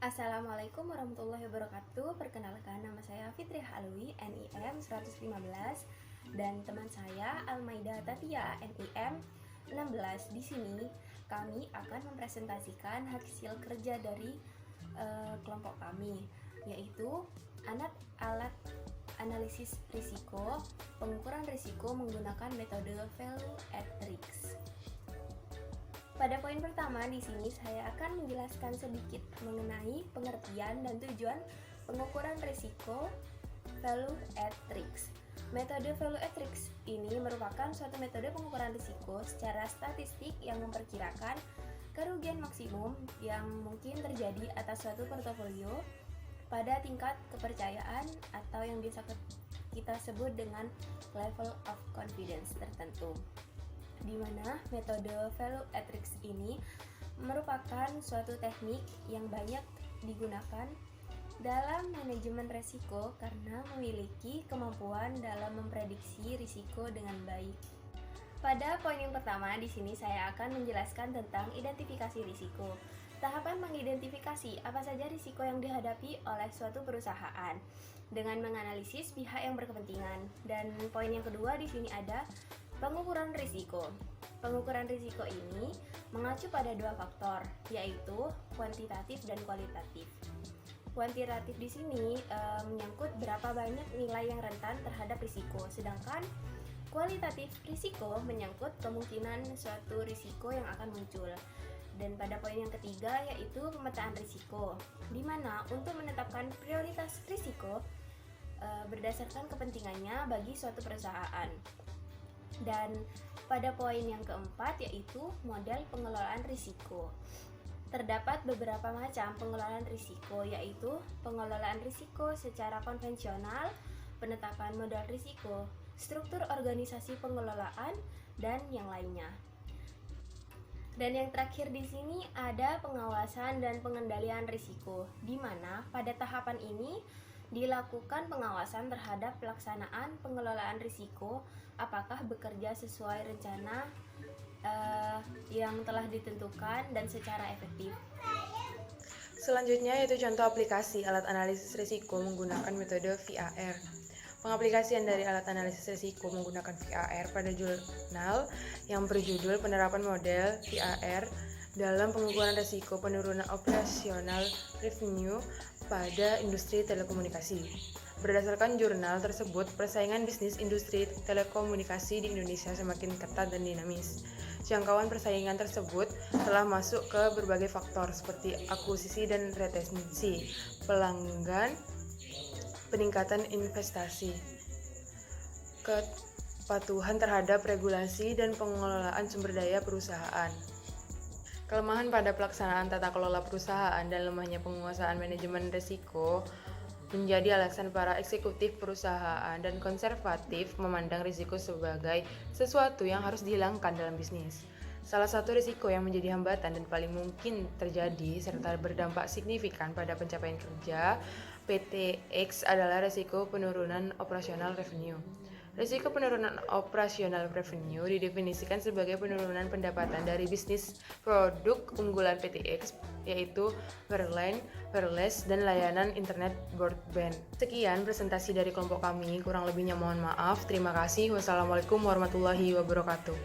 Assalamualaikum warahmatullahi wabarakatuh. Perkenalkan, nama saya Fitri Alwi, NIM 115, dan teman saya Almaida Tatia, NIM 16. Di sini kami akan mempresentasikan hasil kerja dari kelompok kami, yaitu alat analisis risiko, pengukuran risiko menggunakan metode value at risk. Pada poin pertama di sini saya akan menjelaskan sedikit mengenai pengertian dan tujuan pengukuran risiko value at risk. Metode value at risk ini merupakan suatu metode pengukuran risiko secara statistik yang memperkirakan kerugian maksimum yang mungkin terjadi atas suatu portofolio pada tingkat kepercayaan atau yang biasa kita sebut dengan level of confidence tertentu, di mana metode value at risk ini merupakan suatu teknik yang banyak digunakan dalam manajemen risiko karena memiliki kemampuan dalam memprediksi risiko dengan baik. Pada poin yang pertama di sini saya akan menjelaskan tentang identifikasi risiko. Tahapan mengidentifikasi apa saja risiko yang dihadapi oleh suatu perusahaan dengan menganalisis pihak yang berkepentingan. Dan poin yang kedua di sini ada pengukuran risiko. Pengukuran risiko ini mengacu pada dua faktor, yaitu kuantitatif dan kualitatif. Kuantitatif di sini menyangkut berapa banyak nilai yang rentan terhadap risiko, sedangkan kualitatif risiko menyangkut kemungkinan suatu risiko yang akan muncul. Dan pada poin yang ketiga yaitu pemetaan risiko, di mana untuk menetapkan prioritas risiko berdasarkan kepentingannya bagi suatu perusahaan. Dan pada poin yang keempat yaitu model pengelolaan risiko. Terdapat beberapa macam pengelolaan risiko, yaitu pengelolaan risiko secara konvensional, penetapan modal risiko, struktur organisasi pengelolaan, dan yang lainnya. Dan yang terakhir di sini ada pengawasan dan pengendalian risiko, di mana pada tahapan ini dilakukan pengawasan terhadap pelaksanaan pengelolaan risiko, apakah bekerja sesuai rencana yang telah ditentukan dan secara efektif. Selanjutnya yaitu contoh aplikasi alat analisis risiko menggunakan metode VAR. Pengaplikasian dari alat analisis risiko menggunakan VAR pada jurnal yang berjudul Penerapan Model VAR dalam Pengukuran Risiko Penurunan Operasional Revenue pada Industri Telekomunikasi. Berdasarkan jurnal tersebut, persaingan bisnis industri telekomunikasi di Indonesia semakin ketat dan dinamis. Jangkauan persaingan tersebut telah masuk ke berbagai faktor seperti akuisisi dan retensi pelanggan, peningkatan investasi, kepatuhan terhadap regulasi, dan pengelolaan sumber daya perusahaan. Kelemahan pada pelaksanaan tata kelola perusahaan dan lemahnya penguasaan manajemen risiko menjadi alasan para eksekutif perusahaan dan konservatif memandang risiko sebagai sesuatu yang harus dihilangkan dalam bisnis. Salah satu risiko yang menjadi hambatan dan paling mungkin terjadi serta berdampak signifikan pada pencapaian kerja PTX adalah risiko penurunan operasional revenue. Risiko penurunan operasional revenue didefinisikan sebagai penurunan pendapatan dari bisnis produk unggulan PTX, yaitu wireline, wireless, dan layanan internet broadband. Sekian presentasi dari kelompok kami, kurang lebihnya mohon maaf. Terima kasih. Wassalamualaikum warahmatullahi wabarakatuh.